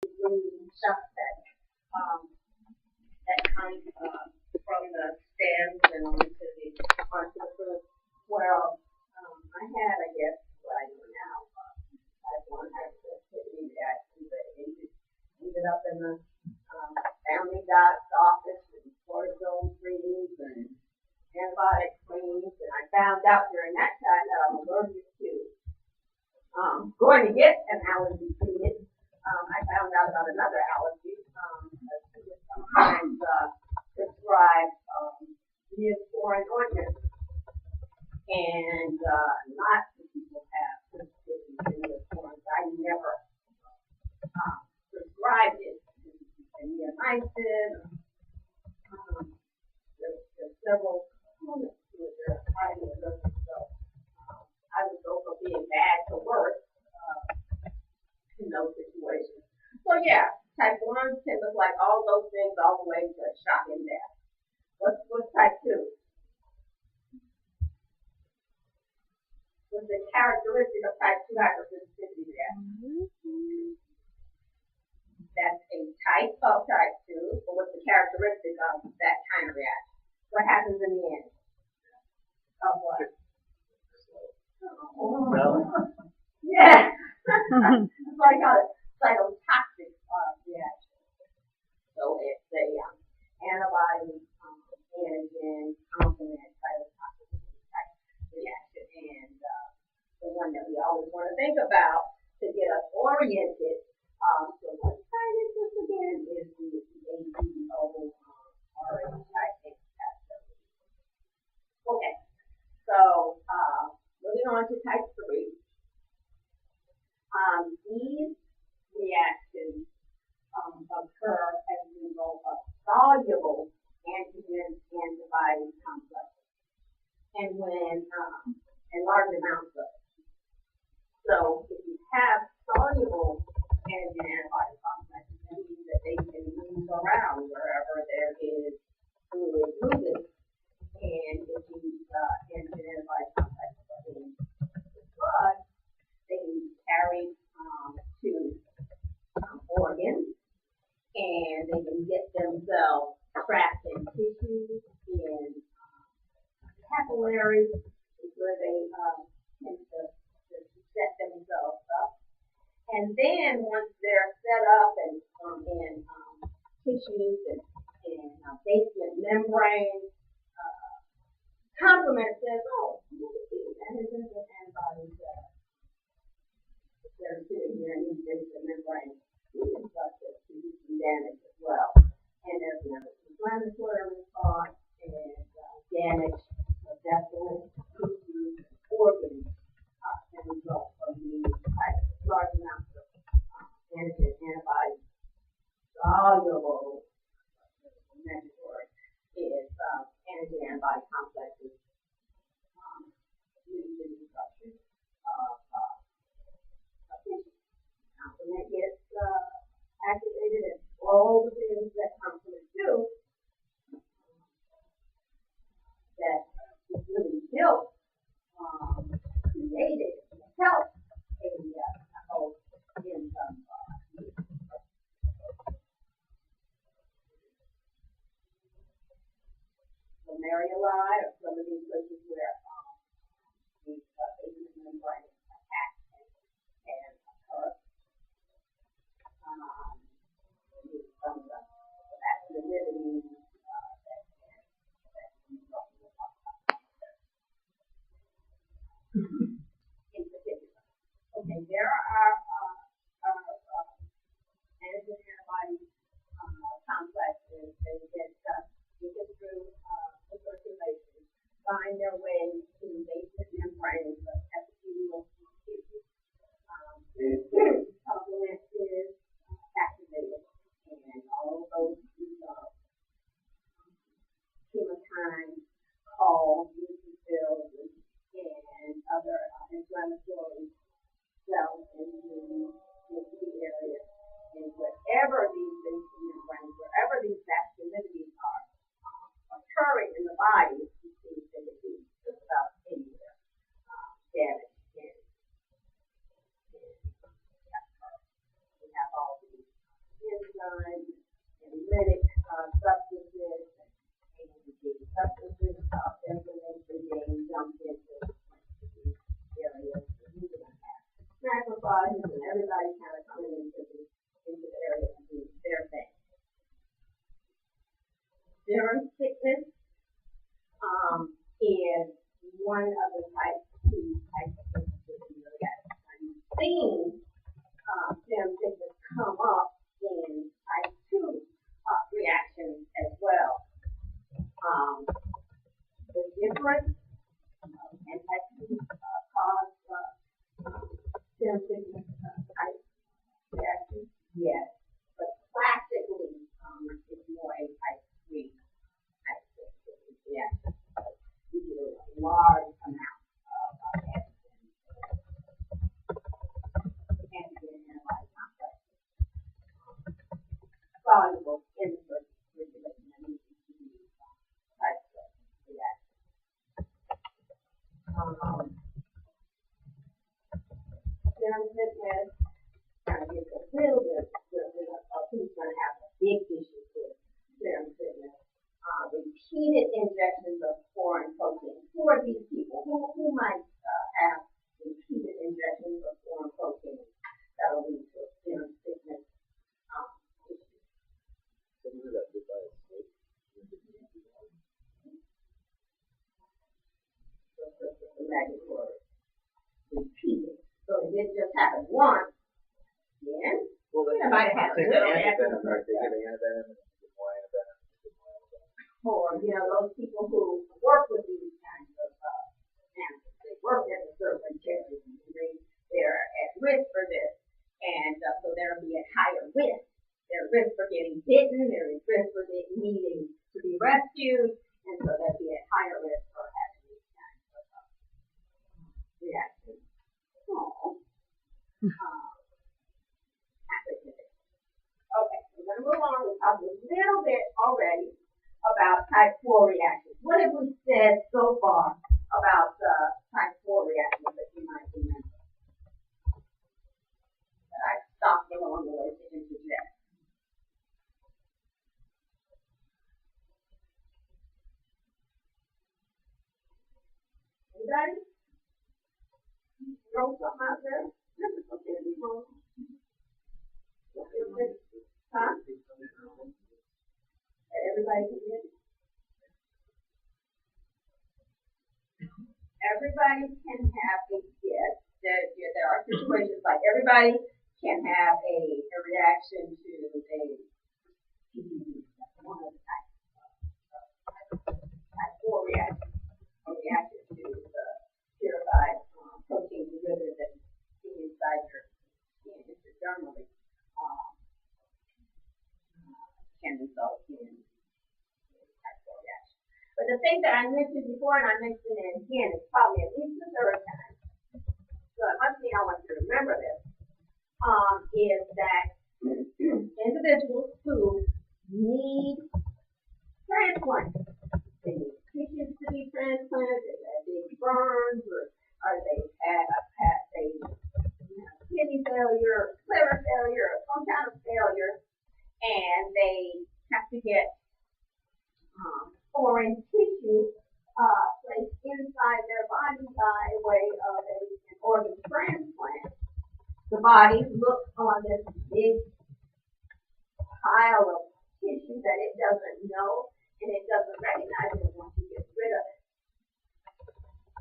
stuff that comes from the stems and onto the fruit. Well, I had, I guess, what I know now, type 1 hypersensitivity reaction, but it ended up in the family doc's office and cortisone creams and antibiotic creams, and I found out during that time that I'm allergic to going to get an allergy treated. I found out about another allergy. He was sometimes prescribed Neosporin ointment, and lots of people have sensitivity to Neosporin. I never prescribed it. And neomycin. There's several components to it that are highly allergic. So I would go from being bad to worse in those situations. So yeah, type 1 can look like all those things all the way to shock and death. What's type 2? What's the characteristic of type 2 hypersensitivity reaction? That's a type of type 2, but what's the characteristic of that kind of reaction? What happens in the end? Of what? Yeah. That's what I call it, cytotoxic reaction. So it's a antibody, antigen, complement, cytotoxic type reaction. And the one that we always want to think about to get us oriented. So what kind is this again? Is the ABO type. Okay. So moving on to type 3. These reactions occur as a result of soluble antigen-antibody complexes, and when in large amounts of it. So if you have soluble antigen-antibody complexes, that means that they can move around wherever there is fluid moving, and if these antigen-antibody complexes are in the blood, they can be carried to organs, and they can get themselves trapped in tissues, in capillaries, where they tend to set themselves up. And then once they're set up and in tissues and in basement membranes, complement says, oh, look at these antigens and antibodies that are sitting here in these basement membranes. We can start to do some damage as well. And there's an inflammatory response and damage of definitely tissues and organs as a result of these large amounts of antigen antibodies. Soluble mandatory is antigen antibody complexes used in the structure of tissue. When it gets activated and all the things that come from it too, that is really built, created, helped a host in some glomeruli or some of these places where these basement membranes attach and occur. serum sickness is one of the types of sensitivity reactions. I've seen serum sickness come up in type 2 reactions as well. The difference and type 2 cause serum sickness type reaction, yes, but classically it's more a type 3 type sensitivity reaction. We do a large amount of antigen antibody complexes soluble in the circulation and these types of reactions. Serum sickness kind of gives a little bit of who's going to have a big issue with serum sickness. Repeated injections of foreign protein. Who are these people? Who might have repeated injections of foreign protein that will lead to a serum sickness issue? Someone that did by a snake. The magic word. Repeated. So it didn't just happen once. Then they might have had a little antivenom, right? They give antivenom and more antivenom. Or, those people who work with these kinds of animals, they work at the certain territory, they're at risk for this, and so they'll be at higher risk. They're at risk for getting bitten, they're at risk for needing to be rescued, and so they'll be at higher risk for having these kinds of reactions. Okay, we're going to move on. We talked a little bit already about type 4 reactions. What have we said so far about type 4 reactions that you might remember? That I stopped along the way to interject. Anybody? Throw something out there? This is okay to be wrong. Huh? Everybody can get it. Everybody can have a yes. There are situations like everybody can have a reaction to a PDB. That's one of the type 4 reactions. A reaction to the purified protein derivative that's inside your skin intradermally. Can result in type 4 reaction. But the thing that I mentioned before, and I mentioned it again, it's probably at least the third time, so it must mean I want you to remember this, is that individuals who need transplants, they need tissues to be transplanted, they've had big burns, or they've had kidney failure, liver failure, or some kind of failure, and they have to get foreign tissue placed inside their body by way of an organ transplant. The body looks on this big pile of tissue that it doesn't know and it doesn't recognize and wants to get rid of it.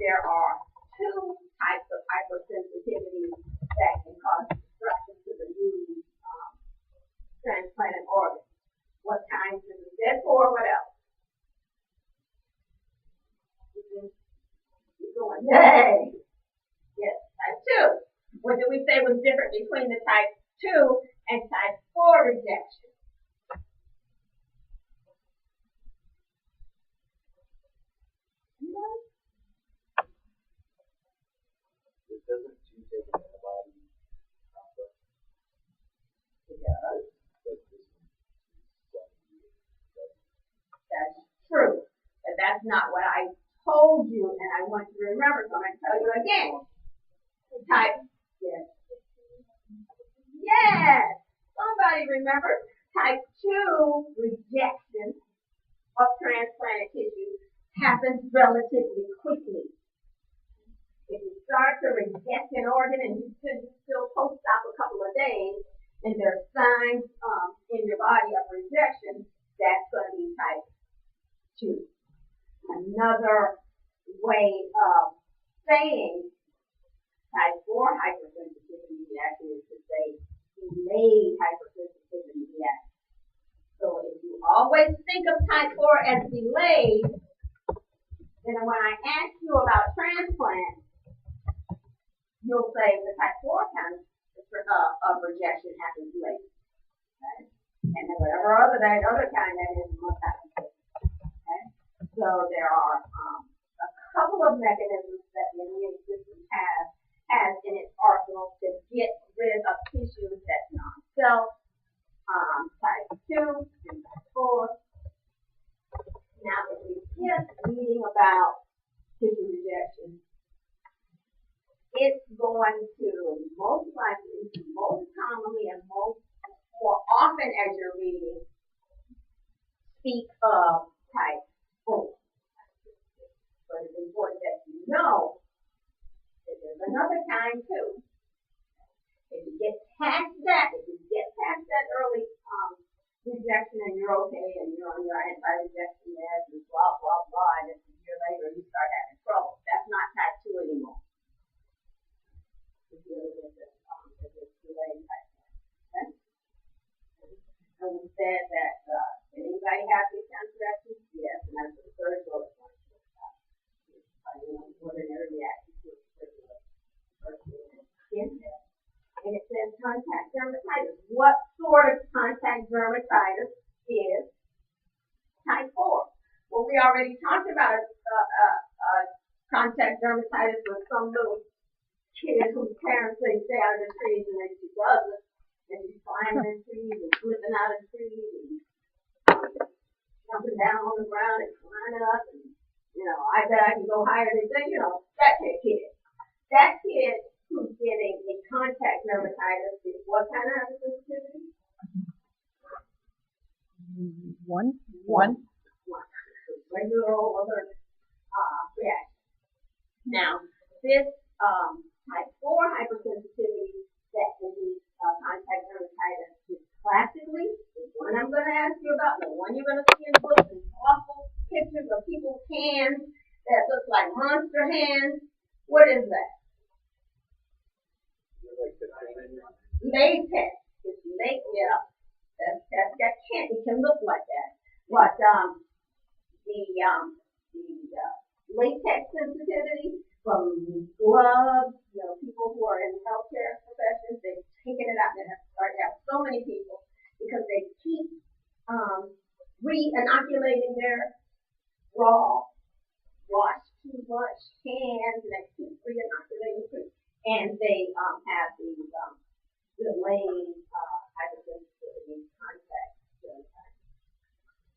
There are 2 types of hypersensitivity that can cause destruction to the new transplanted organ. What kinds is it dead for? What else? Keep going. Yay! Yes, type 2. What did we say was different between the type 2 and type 4 rejection? It doesn't take an antibody complex. It does. But this That's true. But that's not what I told you, and I want you to remember, so I'm going to tell you again. Type, yes. Yes! Somebody remember, type 2 rejection of transplanted tissue happens relatively quickly. If you start to reject an organ and you still post-op a couple of days, and there's signs in your body of rejection, that's going to be type 2. Another way of saying type 4 hypersensitivity reaction is to say delayed hypersensitivity reaction. So if you always think of type 4 as delayed, then when I ask you about transplant, you'll say the type 4 kind of rejection happens late. Okay? And then whatever other kind that is must happen. Okay? So there are a couple of mechanisms that the immune system has in its arsenal to get rid of tissues that's non-self, type 2 and type 4. Now, if we get reading about tissue rejection, it's going to most likely, most commonly, and more often as you're reading, speak of type 4. But it's important that you know that there's another kind too. If you get past that early rejection and you're okay and you're on your anti-rejection meds and blah, blah, blah, and it's a year later you start having trouble. That's not type 2 anymore. It's really just it's delayed type 1. Okay? And we said that anybody have these reactions? Yes, and that's the third bullet point. Ordinary reaction to skin test. And it says contact dermatitis. What sort of contact dermatitis is type 4? Well, we already talked about contact dermatitis with some little kid whose parents say stay out of the trees and then she doesn't. And she's climbing in trees and slipping out of trees and jumping down on the ground and climbing up and I bet I can go higher than that, that kid. That kid who's getting a contact dermatitis is what kind of hypersensitivity? 1. Regular old other reaction. Now, this type 4 hypersensitivity that induces contact dermatitis is classically the one I'm going to ask you about, the one you're going to see in books and awful pictures of people's hands that look like monster hands. What is that? Latex. It's latex. Yeah. That can look like that. But the latex sensitivity from gloves, people who are in the healthcare professions, they've taken it out. They have so many people because they keep re-inoculating their raw, washed too much hands, and they keep re-inoculating too. And they have these delayed hypersensitivity contact dermatitis.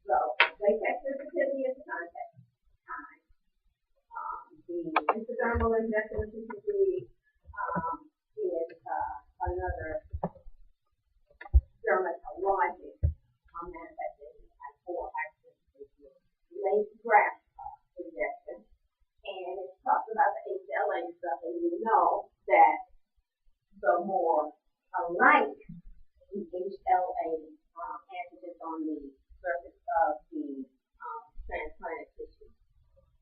So latex sensitivity is contact time. The intradermal injection sensitivity is another dermatologic manifestation type 4 hypersensitivity. Late graft injection. And it talks about the HLA stuff, and you know that the more alike the HLA antigens on the surface of the transplanted tissue,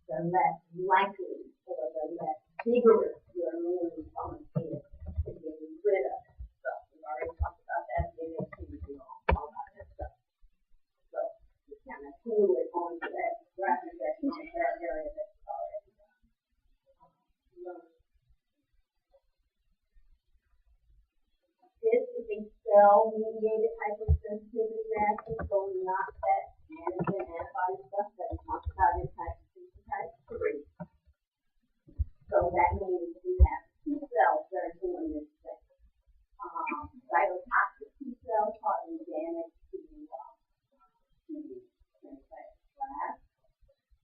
the less likely or the less vigorous your immune response is to getting rid of it. So we've already talked about that in the video, all about that stuff. So we kind of glue it onto that graft injection on that area that's already done. This is a cell-mediated hypersensitivity reaction, so not that antigen antibody stuff that we talked about in type 2 and type 3. So that means we have T cells that are doing this thing. Cytotoxic T cells causing damage to the glass,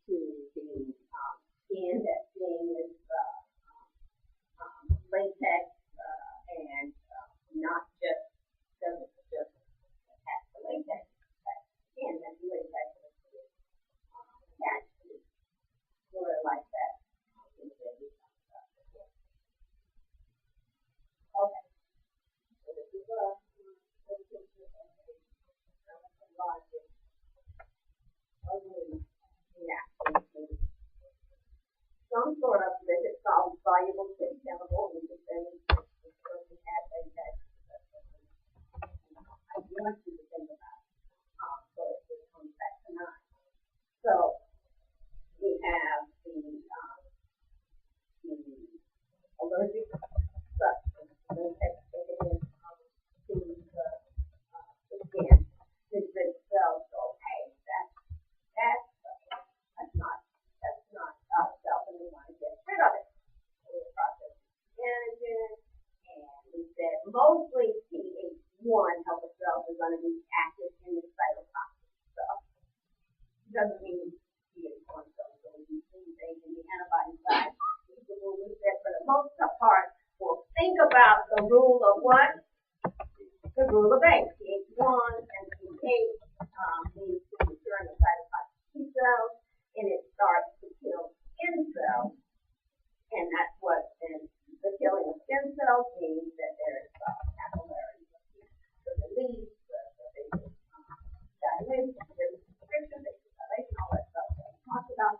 to the skin that's seeing this latex and not just doesn't just attack much do you think about it? So it comes back to 9. So we have the allergic substance. They take it in to the skin. The cells go, hey, that's not self, and we want to get rid of it. So we process antigen, and we said mostly TH1 helper cells are going to be active in the cytotoxic stuff. Doesn't mean TH1 cells are going to be anything in the antibody side. We said for the most part, we'll think about the rule of what? The rule of 8. TH1 and TH needs to mature in the cytotoxic T cells, and it starts to kill skin cells. And that's what the killing of skin cells means that there is capillary release, dilation, restriction, dilation, all that stuff that we talked about.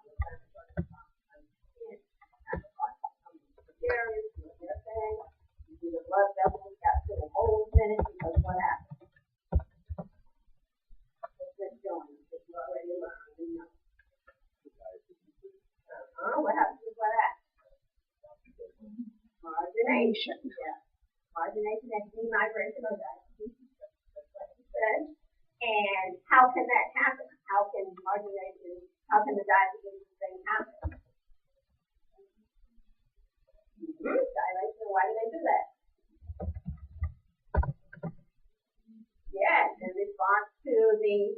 You see the blood vessels got little holes in it because what happened? What's this doing? It's already learned, we know. What happens with what happens? Margination. Yeah. Margination and demigration of diabetes. That's what he said. And how can that happen? How can the diabetes thing happen? Dilation. Why do they do that? Yes, in response to the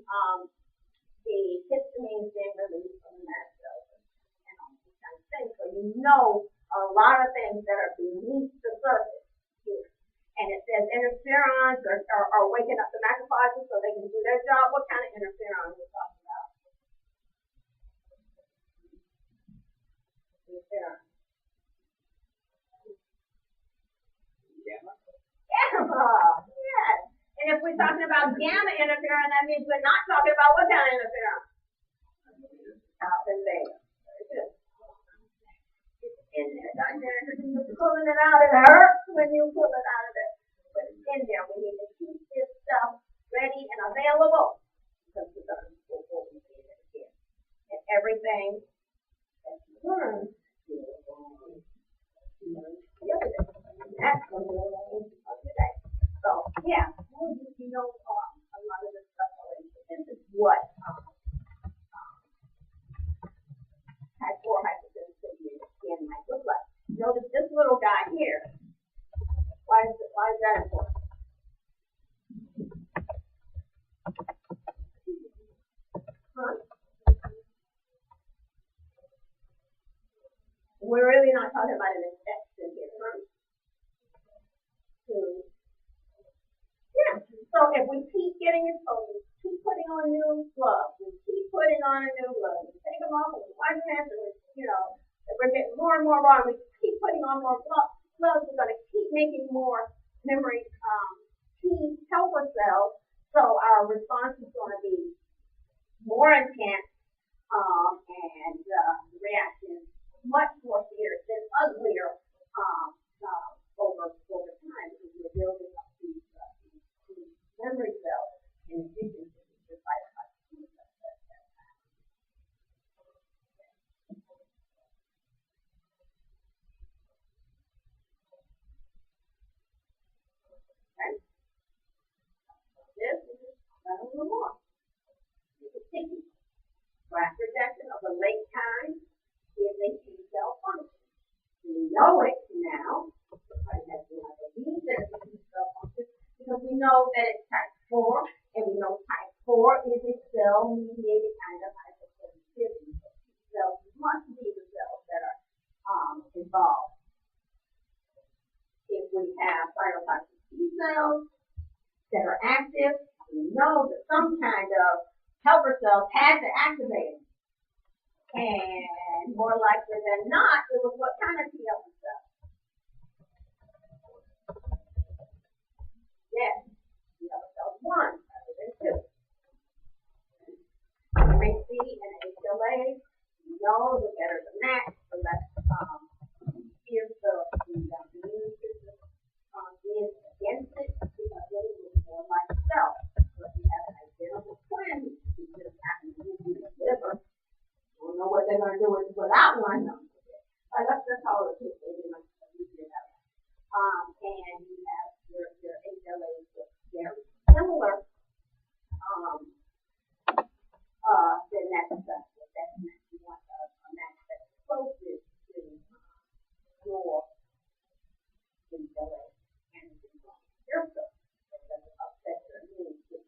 histamine being released from the mast cells and all these kinds of things. So you know a lot of things that are beneath the surface here. And it says interferons are waking up the macrophages so they can do their job. What kind of interferons are we talking about? Interferon. Gamma. Yes. And if we're talking about gamma interferon, that means we're not talking about what kind of interferon? Alpha and beta. Very good. It's in there, doesn't it? You're pulling it out. It hurts when you pull it out of there. But it's in there. We need to keep this stuff ready and available because we're going to go over it again. And everything that you learn, you're going to learn the other day. And that's what we're going to learn today. So, yeah, you know a lot of this stuff already. This is what type 4 hypersensitivity in the skin might look like. Notice this little guy here. Why is that important? Huh? We're really not talking about an infection here, huh? Yeah. So if we keep getting exposed, we keep putting on new gloves, we keep putting on a new glove, we take them off, we wash our hands, and if we're getting more and more wrong, we keep putting on more gloves, we're going to keep making more memory T helper cells, so our response is going to be more intense, and the reaction much more fierce and uglier over time because we're building up these memory cells in addition to the cytotoxic cells. Okay. This is a little more. It's a sticky. Graft rejection of the late kind is a T cell function. We know it now. Because we know that it's type 4, and we know type 4 is a cell-mediated kind of hypersensitivity. Cells must be the cells that are involved. If we have cytotoxic T cells that are active, we know that some kind of helper cells had to activate them. And more likely than not, it was what kind of T helper cell? Yes, T helper cell 1 rather than 2. MHC and HLA, we know the better the match, the less fierce the immune system is against it, because it is more like cells. going to do it without one. No. Let's call it a and you have your HLAs with very similar, then that's you want a match that's closest to your HLA and your stuff. That's upset your immune system.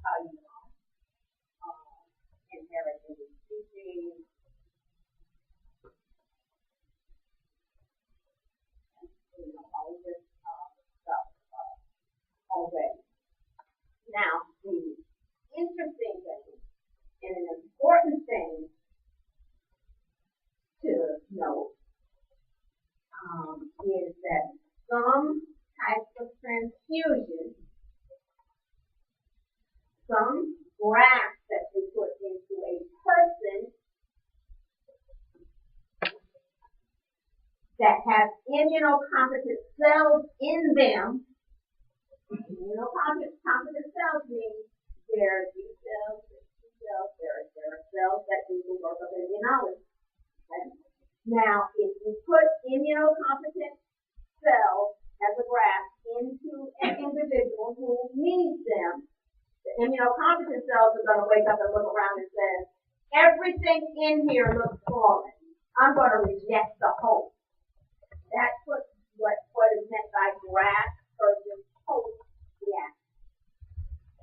How you inherit any species, all of this stuff already. Now, the interesting thing and an important thing to note is that some types of transfusions, some grafts that we put into a person that have immunocompetent cells in them. Immunocompetent cells means there are B cells, there are cells that do the work of immunology. Okay? Now, if you put immunocompetent cells as a graft into an individual who needs them, the immunocompetent cells are going to wake up and look around and say, everything in here looks foreign. I'm going to reject the host. That's what is meant by graft versus host reaction.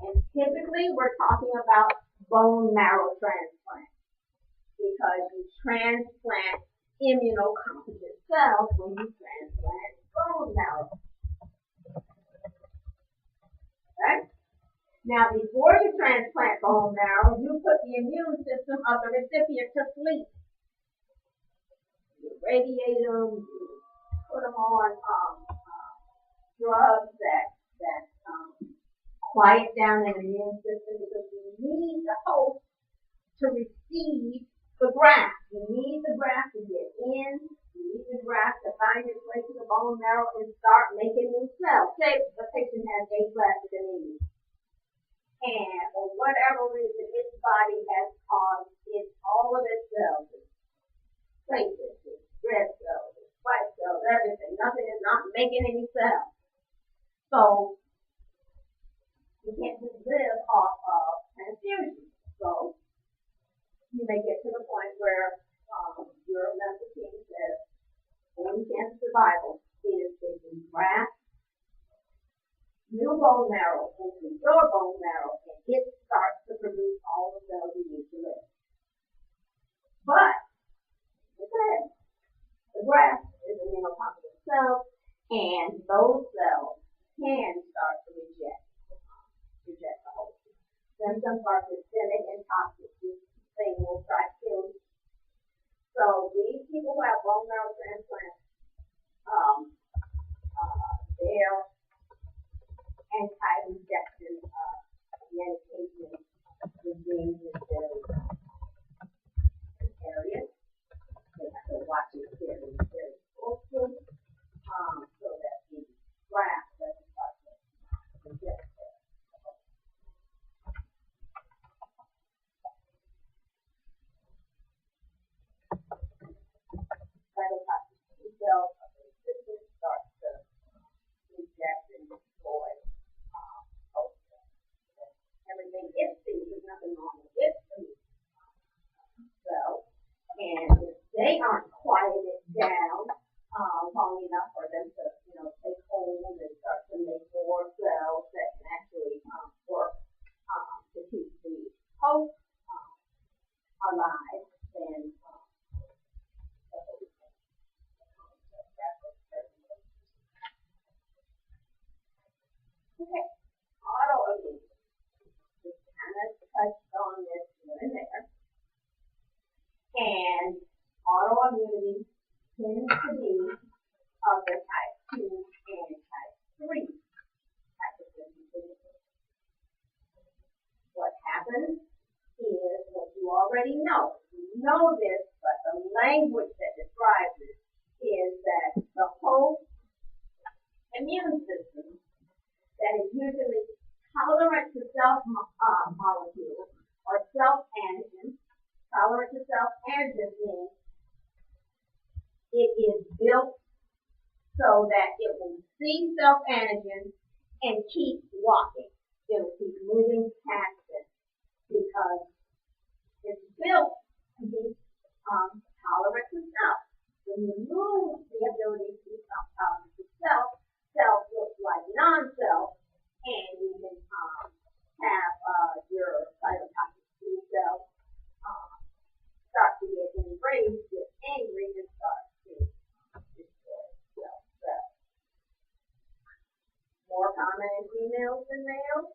And typically we're talking about bone marrow transplant because you transplant immunocompetent cells when you transplant bone marrow. Okay? Now, before you transplant bone marrow, you put the immune system of the recipient to sleep. You radiate them, you put them on drugs that quiet down the immune system because you need the host to receive the graft. You need the graft to get in. You need the graft to find its way to the bone marrow and start making new cells. Say the patient has aplastic anemia. And for whatever reason, its body has caused all of its cells, platelets, red cells, white cells, everything. Nothing is not making any cells. So you can't just live off of transfusion. So you may get to the point where your medical team says, only chance of survival is if you graft new bone marrow into your bone marrow and it starts to produce all the cells you need to live. But, okay, the graft is an immunocompetent cell, and those cells can start to reject the host. Symptoms are systemic and toxic. This thing will try to kill you. So these people who have bone marrow transplants, their anti-rejection medication regime is very precarious. They have to watch it very, very closely so that the graft doesn't start to reject the host. Cytotoxic cells of the system start to reject and destroy everything it sees. There's nothing wrong with it. So, and if they aren't quieted down long enough for them to, take hold and start to make more cells that can actually work to keep the host alive, then okay, autoimmune. Just kind of touched on this here and there. And autoimmunity tends to be of the type 2 and type 3 type of sensitivity. What happens is what you already know. You know this, but the language that describes it is that the host immune system that is usually tolerant to molecules or self-antigen. Tolerant to self-antigen means it is built so that it will see self-antigen and keep walking. It will keep moving past it because it's built to be tolerant to self. When you lose the ability to be tolerant to self, self looks like non-self, and you can have your cytotoxic T cells start to get enraged, get angry, and start to destroy cells. More common in females than males.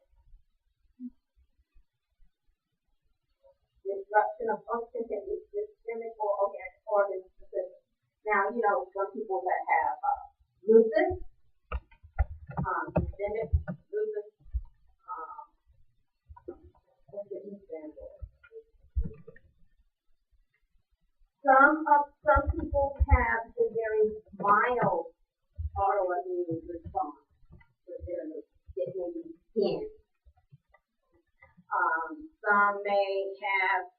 Disruption of function can be systemic or organ specific. Now, some people that have lupus, systemic lupus, what does it stand for? Some people have a very mild autoimmune response to their lupus. It may be skin. Some may have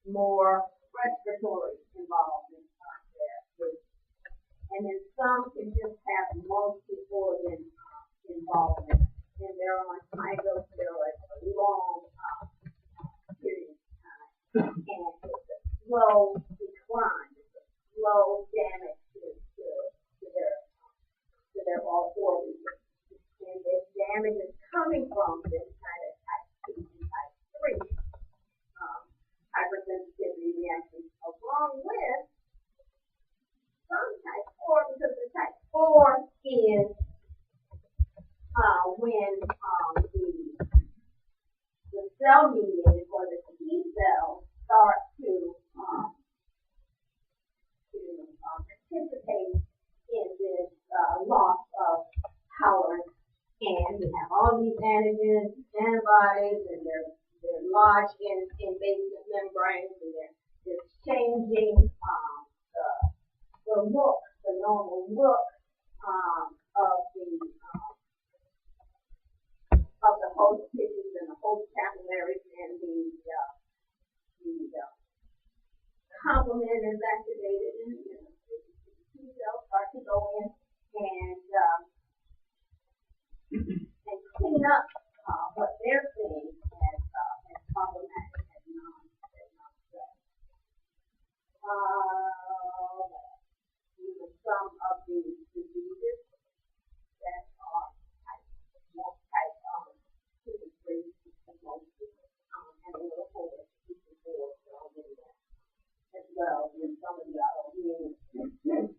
more respiratory involvement there. And then some can just have multi-organ involvement. And they're on hydrosteroids for a long period of time. And it's a slow decline, it's a slow damage to their organs. And this damage is coming from this kind of type 2 and type 3 hypersensitivity reactions, along with some type 4, because the type 4 is when the cell mediated or the T cells start to participate in this loss of tolerance. And we have all these antigens, antibodies, and they're lodged in basement membranes, and they're changing the look, the normal look of the host tissues and the host capillaries, and the complement is activated, and the T cells start to go in and clean up what they're seeing as problematic, as non-self. These are some of the diseases that are type 2 and 3, and a little 4, so I'll get that as well in some of the autoimmune diseases.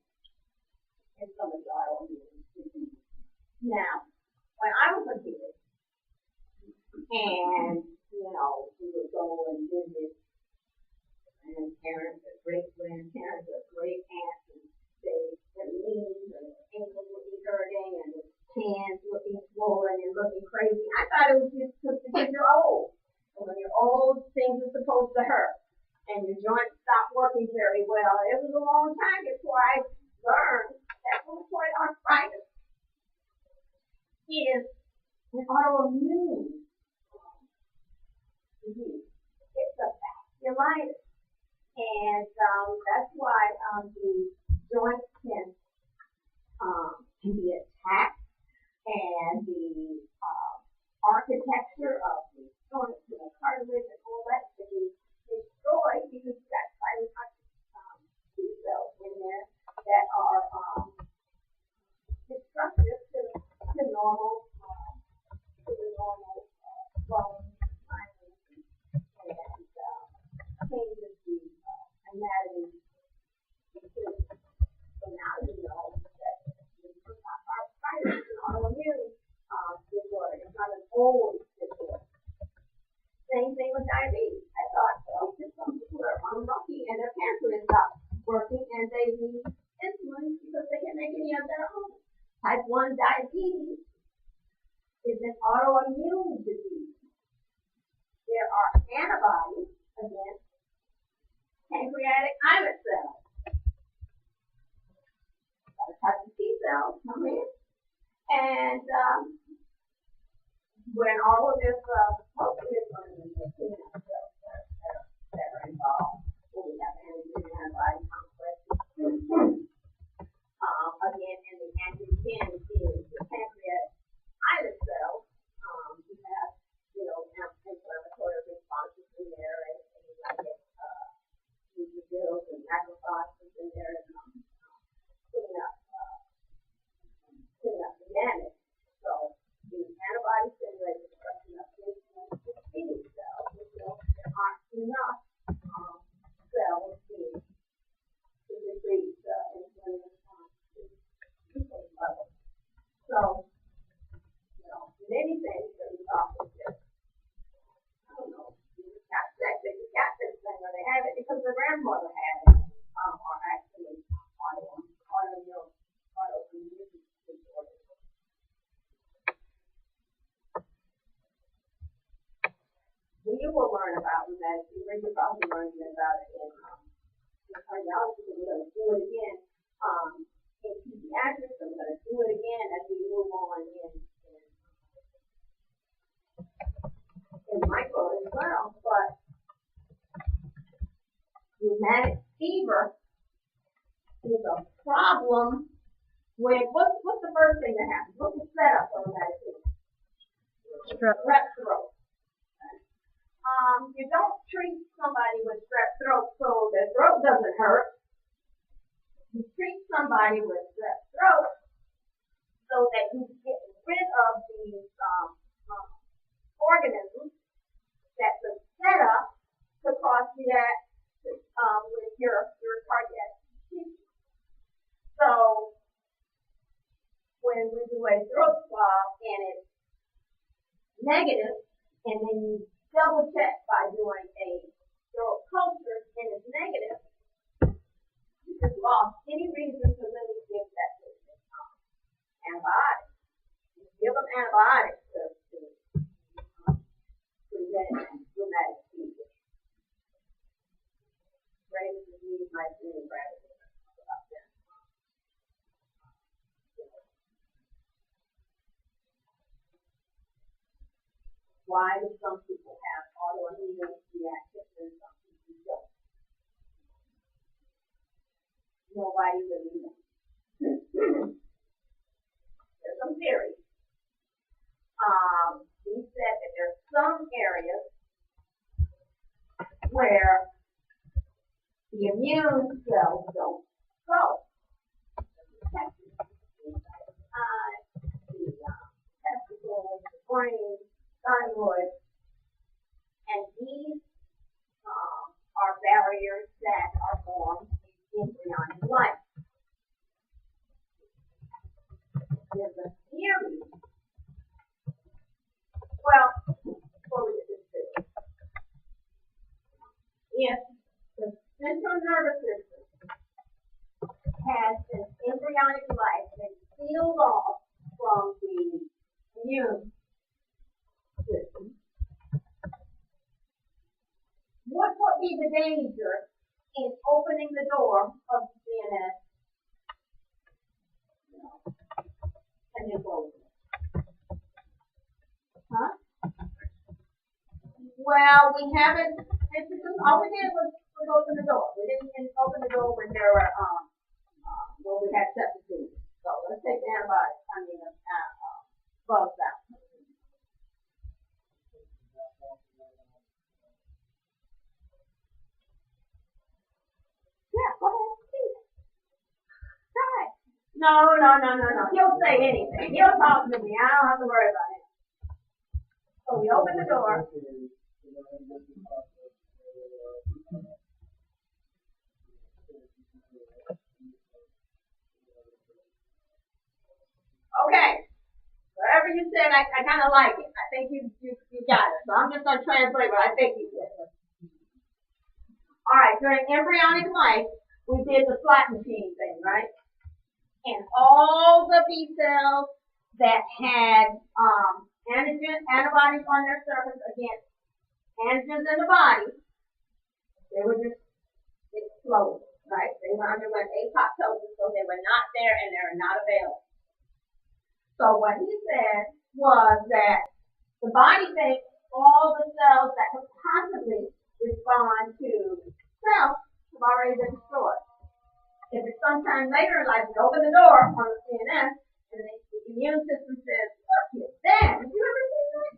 Now, when I was a kid, and we would go and visit grandparents or great-grandparents or great-aunts, and their knees and their ankles would be hurting, and their hands would be swollen and looking crazy. I thought it was just because you're old. And when you're old, things are supposed to hurt, and your joints stop working very well. It was a long time before I learned that rheumatoid arthritis is an autoimmune disease. It's a vasculitis. And that's why the joints can be attacked, and the architecture of the joints and the cartilage and all that can be destroyed because you've got cytotoxic T cells in there that are destructive to the normal bones and changes the anatomy. So now you know that arthritis is an autoimmune disorder. It's not an old disorder. Same thing with diabetes. I thought, well, just some people are unlucky and their pancreas stops working and they need insulin because they can make any of their own. Type 1 diabetes is an autoimmune disease. There are antibodies against pancreatic islet cells. Cytotoxic T cells come in And when all of this hopefully is going to be clean up cells that are involved, when we have antigen antibody complexes. Again, and the antigen is the pancreatic islet cells. You have, inflammatory responses in there, and you get neutrophils and macrophages in there, and putting up the damage. So the antibody stimulates the production of insulin-secreting cells, which there aren't enough cells to secrete insulin response to glucose levels. So, many things that we thought was just, I don't know, they just got sick. They just got this thing, or they have it because their grandmother had it, or actually autoimmune disorders. We will learn about medicine. You're probably learning about it in cardiology. We're going to do it again in pediatrics. I'm going to do it again as we move on in micro as well. But rheumatic fever is a problem when what's the first thing that happens? What's the setup for rheumatic fever? Strep throat. You don't treat somebody with strep throat so their throat doesn't hurt. You treat somebody with strep throat so that you get rid of these organisms that could set up to cross-react with your cardiac tissue. So when we do a throat swab and it's negative, and then you double check by doing a throat culture and it's negative, you just lost any reason to really give that patient antibiotics. You give them antibiotics to prevent rheumatic fever. Graves' disease might be really bad about that. Why do some people have autoimmune reactions and some people don't? Nobody really knows. There's some theories. We said that there's some areas where the immune cells don't go. The testicles, the brain, thyroid, and these are barriers that are formed in embryonic life. There's a theory. Well, before we get this figured, if the central nervous system has an embryonic life that's sealed off from the immune system, what would be the danger in opening the door of the CNS and then closing it? Huh? Well, we haven't introduced, all we did was open the door. We didn't open the door when there were, when we had septic season. So let's take the antibiotics, bugs out. Yeah, go ahead. Try it. No. He'll say anything. He'll talk to me. I don't have to worry about it. So we open the door. Okay. Whatever you said, I kind of like it. I think you got it. So I'm just going to translate what I think you said. All right. During embryonic life, we did the slot machine thing, right? And all the B cells that had antibodies on their surface against antigens in the body, they were just exploded, right? They underwent apoptosis, so they were not there and they were not available. So what he said was that the body thinks all the cells that could possibly respond to self have already been destroyed. If it's sometime later in life, we open the door on the CNS, and the immune system says, look, you're dead. Have you ever seen that?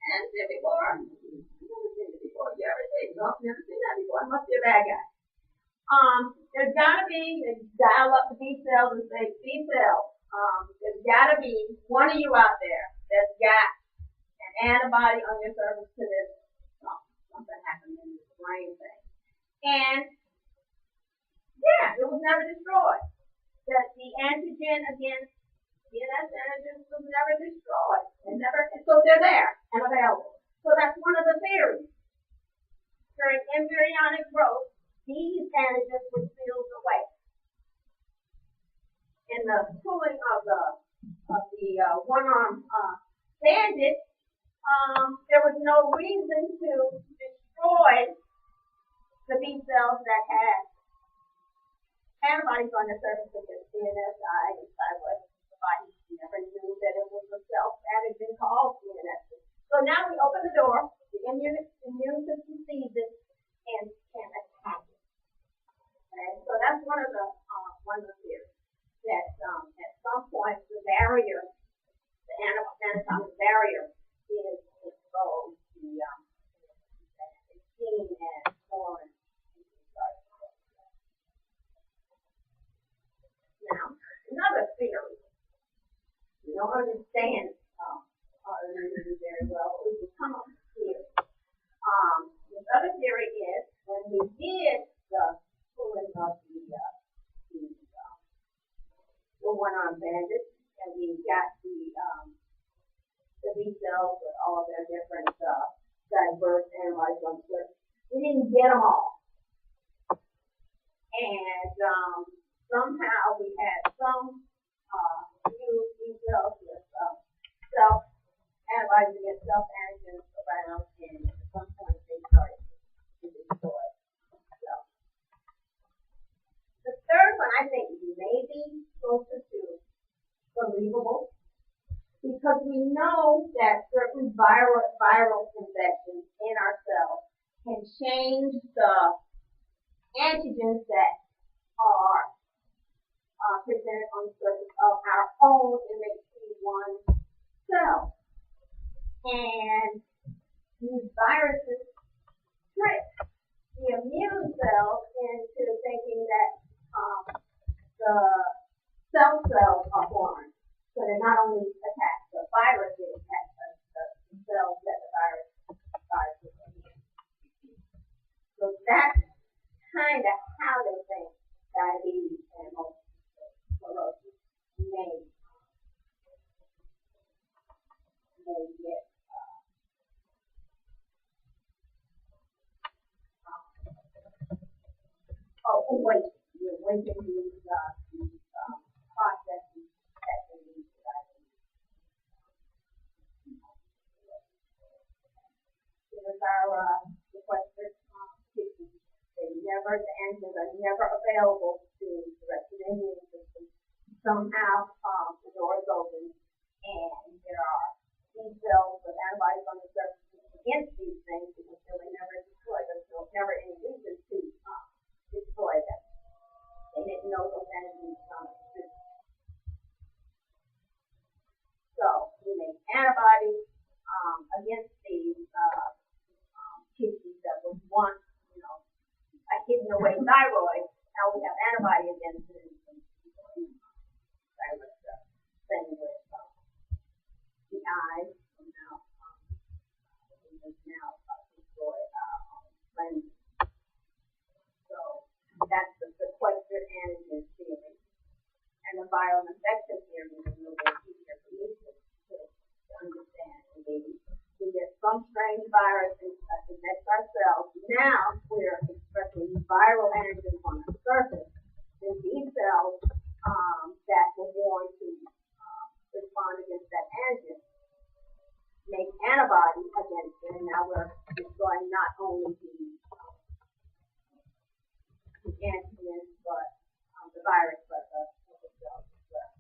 And before? I've never seen it before. You ever seen it? No, I've never seen that before. I must be a bad guy. There's gotta be, they dial up the B cells and say, B cells, there's gotta be one of you out there that's got an antibody on your surface to this, something happened in this brain thing. And, yeah, it was never destroyed. That the antigen against CNS antigens was never destroyed. So they're there and available. So that's one of the theories. During embryonic growth, these antigens were sealed away. In the pulling of the one-armed bandit, there was no reason to destroy the B cells that had antibodies on the surface against CNSI and thyroid. The body never knew that it was a self-antigen called CNS. So now we open the door, the immune system sees it and can attack it. Okay, so that's one of the theories that at some point the barrier, the anatomic barrier, is exposed. It's seen as foreign. Now, another theory. We don't understand very well, but we can come up with theory. This other theory is when we did the pulling of the one-armed bandits, and we got the B cells with all of their different diverse antibodies on the surface. We didn't get them all. And somehow we had some few B cells with self antibodies against self antigens around, and at some point they started to destroy. So the third one I think may be closer to believable, because we know that certain viral infections in our cells can change the antigens that are presented on the surface of our own MHC1 cell. And these viruses trick the immune cells into thinking that the cells are foreign. So they not only attack the virus, they attack the cells that the virus is in. So that's kind of how they think diabetes and multiple sclerosis may get you're wasting these processes that can lead to diabetes. Here's our sequestered tissues. The antigens are never available to the rest of the immune system. Somehow the door is open and there are B cells with antibodies on the surface against these things because they were never destroyed. There's never any reason to destroy them. They didn't know those antigens existed. So we make antibodies against these tissues that was once, hidden away thyroid. Now we have antibody against it. Thyroid stuff. Same with the eyes. Now destroy our own lenses. So that's the sequestered antigen theory. And the viral infection theory is a little bit easier for me to understand. Maybe we get some strange virus that infects our cells. Now we're expressing viral antigens on the surface. Then these cells that were born to respond against that antigen make antibodies against it. And now we're destroying not only the antigens, but the virus, but the cells as well.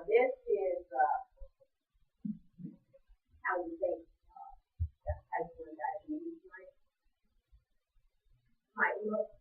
this is, how you think, that type 1 diabetes might look.